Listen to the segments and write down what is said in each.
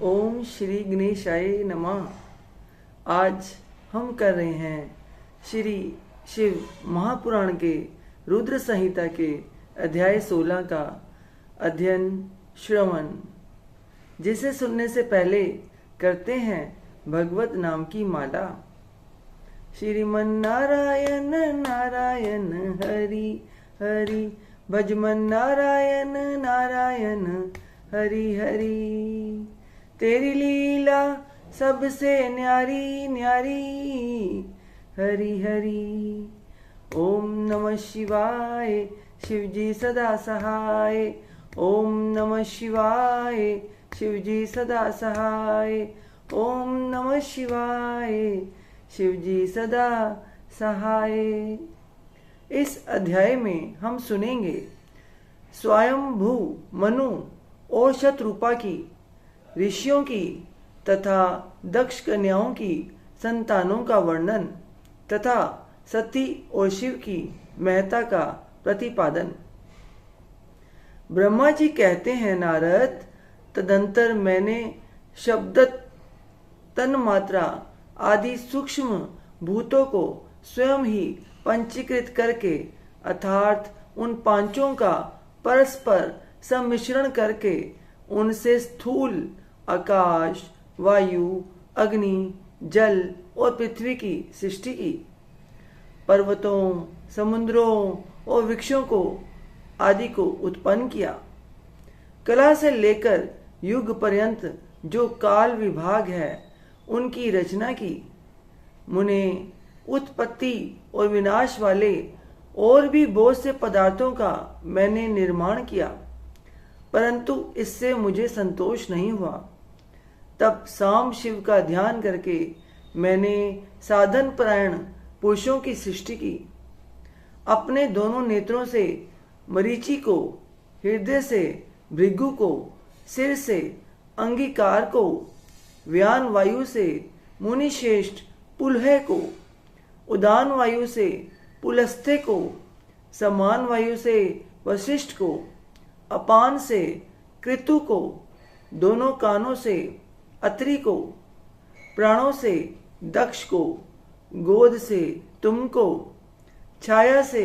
ओम श्री गणेशाय नमः। आज हम कर रहे हैं श्री शिव महापुराण के रुद्र संहिता के अध्याय 16 का अध्ययन श्रवण, जिसे सुनने से पहले करते हैं भगवत नाम की माला। श्रीमन नारायण नारायण हरि हरि, भजमन नारायण नारायण हरि हरि। तेरी लीला सबसे न्यारी न्यारी हरि हरि। ओम नमः शिवाय, शिवजी सदा सहाय। ओम नमः शिवाय, शिवजी सदा सहाय। ओम नमः शिवाय, शिवजी सदा सहाय। इस अध्याय में हम सुनेंगे स्वयंभू मनु और शतरूपा की, ऋषियों की तथा दक्ष कन्याओं की संतानों का वर्णन तथा सती और शिव की महत्ता का प्रतिपादन। ब्रह्मा जी कहते हैं, नारद, तदंतर मैंने शब्द, तन्मात्रा आदि सूक्ष्म भूतों को स्वयं ही पंचीकृत करके अर्थात उन पांचों का परस्पर सम्मिश्रण करके उनसे स्थूल आकाश, वायु, अग्नि, जल और पृथ्वी की सृष्टि की। पर्वतों, समुद्रों और वृक्षों को आदि को उत्पन्न किया। कला से लेकर युग पर्यंत जो काल विभाग है उनकी रचना की। मुने उत्पत्ति और विनाश वाले और भी बहुत से पदार्थों का मैंने निर्माण किया, परंतु इससे मुझे संतोष नहीं हुआ। तब साम शिव का ध्यान करके मैंने साधन परायण पुरुषों की सृष्टि की। अपने दोनों नेत्रों से मरीचि को, हृदय से भृगु को, सिर से अंगीकार को, व्यान वायु से मुनिश्रेष्ठ पुलह को, उदान वायु से पुलस्त्य को, समान वायु से वशिष्ठ को, अपान से कृतु को, दोनों कानों से अत्रि को, प्राणों से दक्ष को, गोद से तुमको, छाया से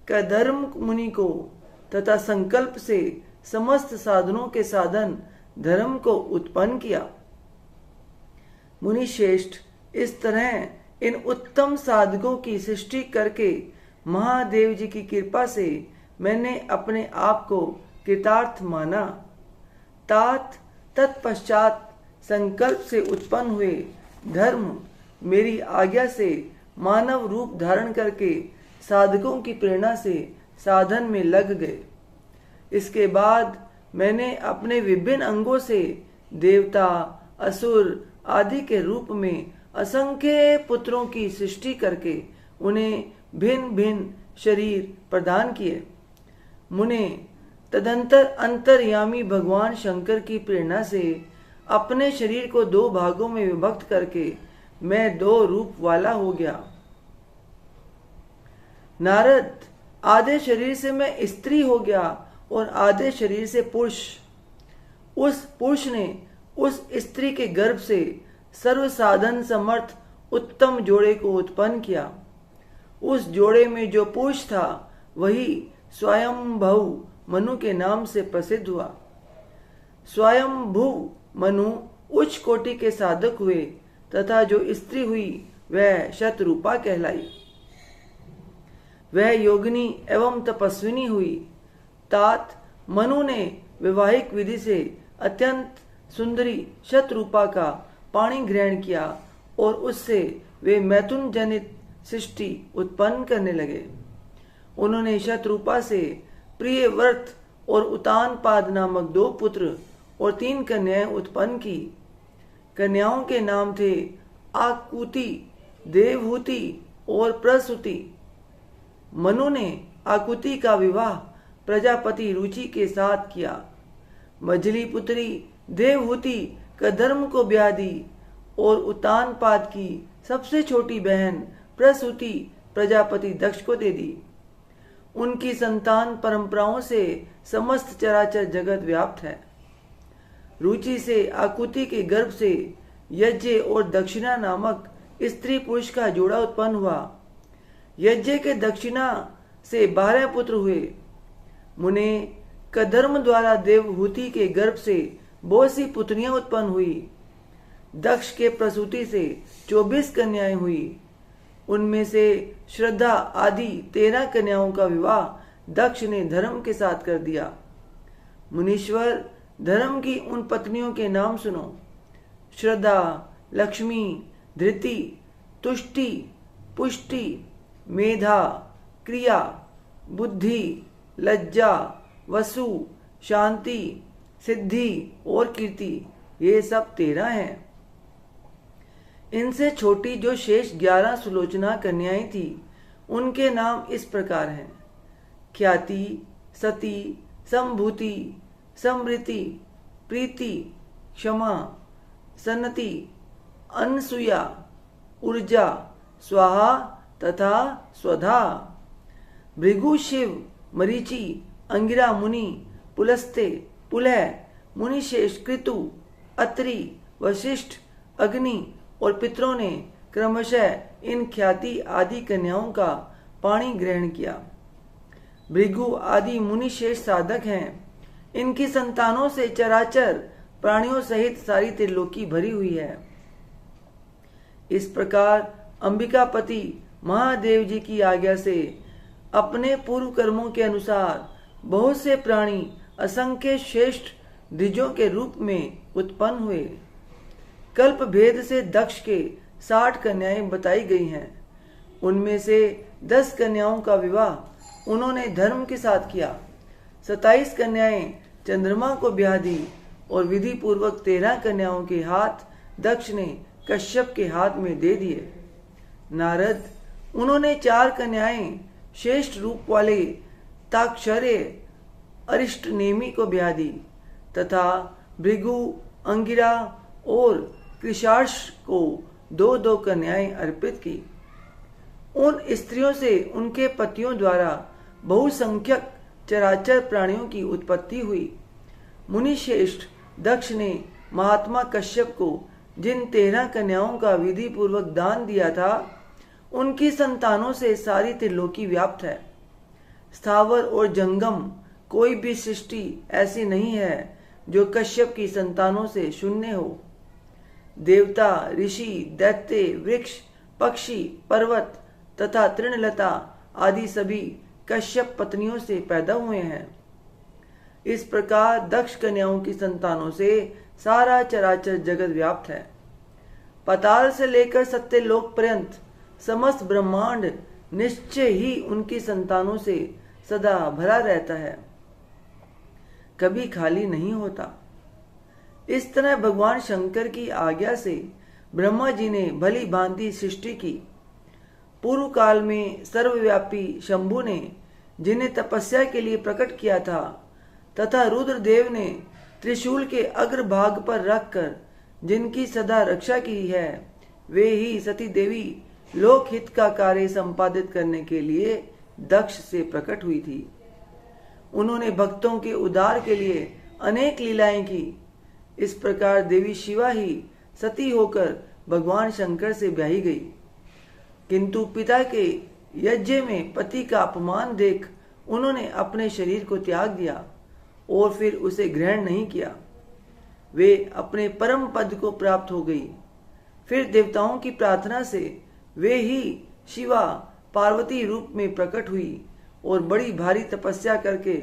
कदर्म मुनि को तथा संकल्प से समस्त साधनों के साधन धर्म को उत्पन्न किया। मुनि श्रेष्ठ, इस तरह इन उत्तम साधकों की सृष्टि करके महादेव जी की कृपा से मैंने अपने आप को कृतार्थ माना। तात तत्पश्चात संकल्प से उत्पन्न हुए धर्म मेरी आज्ञा से मानव रूप धारण करके साधकों की प्रेरणा से साधन में लग गए। इसके बाद मैंने अपने विभिन्न अंगों से देवता, असुर आदि के रूप में असंख्य पुत्रों की सृष्टि करके उन्हें भिन्न भिन्न शरीर प्रदान किए। मुने तदंतर अंतर्यामी भगवान शंकर की प्रेरणा से अपने शरीर को 2 भागों में विभक्त करके मैं 2 रूप वाला हो गया। नारद, आधे शरीर से मैं स्त्री हो गया और आधे शरीर से पुरुष। उस पुरुष ने उस स्त्री के गर्भ से सर्व साधन समर्थ उत्तम जोड़े को उत्पन्न किया। उस जोड़े में जो पुरुष था वही स्वयंभू मनु के नाम से प्रसिद्ध हुआ। स्वयंभू मनु उच्च कोटि के साधक हुए तथा जो स्त्री हुई वह शतरूपा कहलाई। वह योगिनी एवं तपस्विनी हुई। तात मनु ने वैवाहिक विधि से अत्यंत सुंदरी शतरूपा का पाणी ग्रहण किया और उससे वे मैथुन जनित सृष्टि उत्पन्न करने लगे। उन्होंने शतरूपा से प्रिय व्रत और उतानपाद नामक 2 पुत्र और 3 कन्याएं उत्पन्न की। कन्याओं के नाम थे आकुति, देवहूति और प्रसूति। मनु ने आकुति का विवाह प्रजापति रुचि के साथ किया। मझली पुत्री देवहूति कदर्म को ब्याह दी और उतानपाद की सबसे छोटी बहन प्रसूति प्रजापति दक्ष को दे दी। उनकी संतान परंपराओं से समस्त चराचर जगत व्याप्त है। रुचि से आकुति के गर्भ से यज्ञ और दक्षिणा नामक स्त्री पुरुष का जोड़ा उत्पन्न हुआ। यज्ञ के दक्षिणा से 12 पुत्र हुए। मुने कधर्म द्वारा देवहूति के गर्भ से बहुत सी पुत्रियां उत्पन्न हुई। दक्ष के प्रसूति से 24 कन्याएं हुई। उनमें से श्रद्धा आदि 13 कन्याओं का विवाह दक्ष ने धर्म के साथ कर दिया। मुनीश्वर, धर्म की उन पत्नियों के नाम सुनो। श्रद्धा, लक्ष्मी, धृति, तुष्टि, पुष्टि, मेधा, क्रिया, बुद्धि, लज्जा, वसु, शांति, सिद्धि और कीर्ति, ये सब 13 हैं। इनसे छोटी जो शेष 11 सुलोचना कन्याएं थी, उनके नाम इस प्रकार हैं: ख्याति, सती, संभूति, समृति, प्रीति, क्षमा, सन्नति, अनसुया, ऊर्जा, स्वाहा तथा स्वधा। भृगु, शिव, मरीचि, अंगिरा मुनि, पुलस्ते, पुलह, मुनिशेष, कृतु, अत्रि, वशिष्ठ, अग्नि और पितरों ने क्रमशः इन ख्याति आदि कन्याओं का पाणी ग्रहण किया। भृगु आदि मुनिशेष साधक हैं। इनकी संतानों से चराचर प्राणियों सहित सारी त्रिलोकी भरी हुई है। इस प्रकार अंबिकापति महादेव जी की आज्ञा से अपने पूर्व कर्मों के अनुसार बहुत से प्राणी असंख्य श्रेष्ठ द्विजों के रूप में उत्पन्न हुए। कल्प भेद से दक्ष के 60 कन्याएं बताई गई हैं। उनमें से 10 कन्याओं का विवाह उन्होंने धर्म के साथ किया। 27 कन्याएं चंद्रमा को ब्याह दी और विधि पूर्वक 13 कन्याओं के हाथ दक्ष ने कश्यप के हाथ में दे दिए। नारद, उन्होंने 4 कन्याएं श्रेष्ठ रूप वाले ताक्षर्य अरिष्टनेमी को ब्याह दी तथा भृगु, अंगिरा और कृशार्ष को 2-2 कन्याएं अर्पित की। उन स्त्रियों से उनके पतियों द्वारा बहुसंख्यक चराचर प्राणियों की उत्पत्ति हुई। मुनिश्रेष्ठ दक्ष ने महात्मा कश्यप को जिन 13 कन्याओं का विधि पूर्वक दान दिया था, उनकी संतानों से सारी त्रिलोकी व्याप्त है। स्थावर और जंगम कोई भी सृष्टि ऐसी नहीं है जो कश्यप की संतानों से शून्य हो। देवता, ऋषि, दैत्य, वृक्ष, पक्षी, पर्वत तथा तृणलता आदि सभी कश्यप पत्नियों से पैदा हुए हैं। इस प्रकार दक्ष कन्याओं की संतानों से सारा चराचर जगत व्याप्त है। पाताल से लेकर सत्यलोक पर्यंत समस्त ब्रह्मांड निश्चय ही उनकी संतानों से सदा भरा रहता है, कभी खाली नहीं होता। इस तरह भगवान शंकर की आज्ञा से ब्रह्मा जी ने भली भांति सृष्टि की। पूर्व काल में सर्वव्यापी शंभु ने जिन्हें तपस्या के लिए प्रकट किया था तथा रुद्रदेव ने त्रिशूल के अग्रभाग पर रखकर जिनकी सदा रक्षा की है, वे ही सती देवी लोकहित का कार्य संपादित करने के लिए दक्ष से प्रकट हुई थी। उन्होंने भक्तों के उद्धार के लिए अनेक लीलाएं की। इस प्रकार देवी शिवा ही सती होकर भगवान शंकर से ब्याही गई, किंतु पिता के यज्ञ में पति का अपमान देख उन्होंने अपने शरीर को त्याग दिया और फिर उसे ग्रहण नहीं किया। वे अपने परम पद को प्राप्त हो गई। फिर देवताओं की प्रार्थना से वे ही शिवा पार्वती रूप में प्रकट हुई और बड़ी भारी तपस्या करके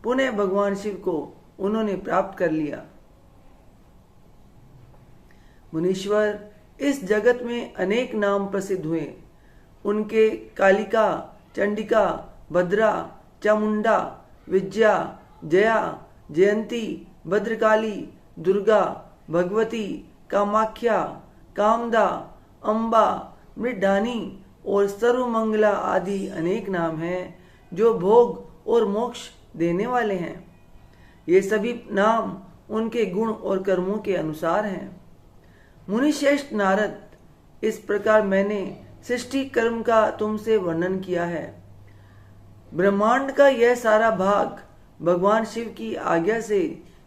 पुनः भगवान शिव को उन्होंने प्राप्त कर लिया। मुनीश्वर, इस जगत में अनेक नाम प्रसिद्ध हुए। उनके कालिका, चंडिका, भद्रा, चामुंडा, विद्या, जया, जयंती, भद्रकाली, दुर्गा, भगवती, कामाख्या, कामदा, अम्बा, मृडानी और सर्वमंगला आदि अनेक नाम हैं जो भोग और मोक्ष देने वाले हैं। ये सभी नाम उनके गुण और कर्मों के अनुसार हैं। मुनिश्रेष्ठ नारद, इस प्रकार मैंने सृष्टि कर्म का तुमसे वर्णन किया है। ब्रह्मांड का यह सारा भाग भगवान शिव की आज्ञा से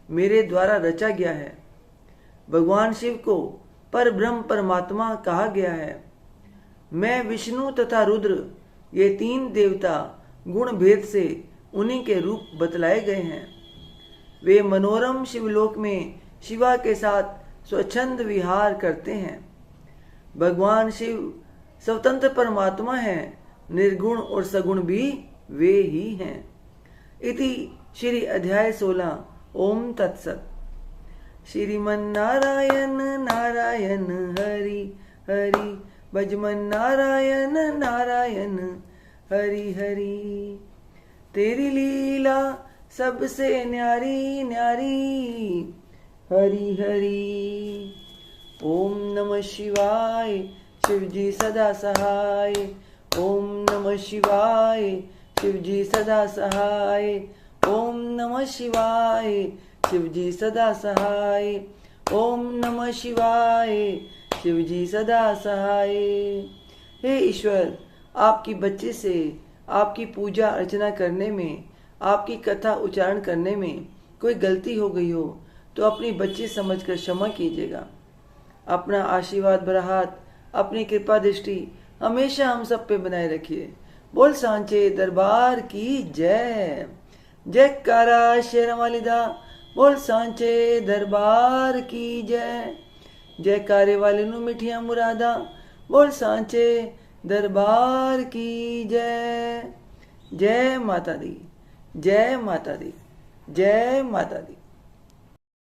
मेरे द्वारा रचा गया है। भगवान शिव को पर ब्रह्म परमात्मा कहा गया है। मैं विष्णु तथा रुद्र ये तीन देवता गुण भेद से उन्हीं के रूप बतलाए गए हैं। वे मनोरम शिवलोक में शिवा के साथ स्वच्छंद विहार करते हैं। भगवान शिव स्वतंत्र परमात्मा हैं, निर्गुण और सगुण भी वे ही हैं। इति श्री अध्याय 16। ओम तत्सत। श्रीमन नारायण नारायण हरि हरि, भजमन नारायण नारायण हरि हरि। तेरी लीला सबसे न्यारी न्यारी, हरि हरि। ओम नमः शिवाय, शिवजी सदा सहाय। ओम नमः शिवाय, शिवजी सदा सहाय। ओम नमः शिवाय, शिवजी सदा सहाय। ओम नमः शिवाय, शिवजी सदा सहाय। हे ईश्वर, आपकी बच्चे से आपकी पूजा अर्चना करने में, आपकी कथा उच्चारण करने में कोई गलती हो गई हो तो अपनी बच्ची समझकर क्षमा कीजिएगा। अपना आशीर्वाद भरा हाथ, अपनी कृपा दृष्टि हमेशा हम सब पे बनाए रखिए। बोल सांचे दरबार की जय। जयकारा शेरों वाली दा। बोल सांचे दरबार की जय। जयकारे वाले नू मिठिया मुरादा। बोल सांचे दरबार की जय। जय माता दी, जय माता दी, जय माता दी।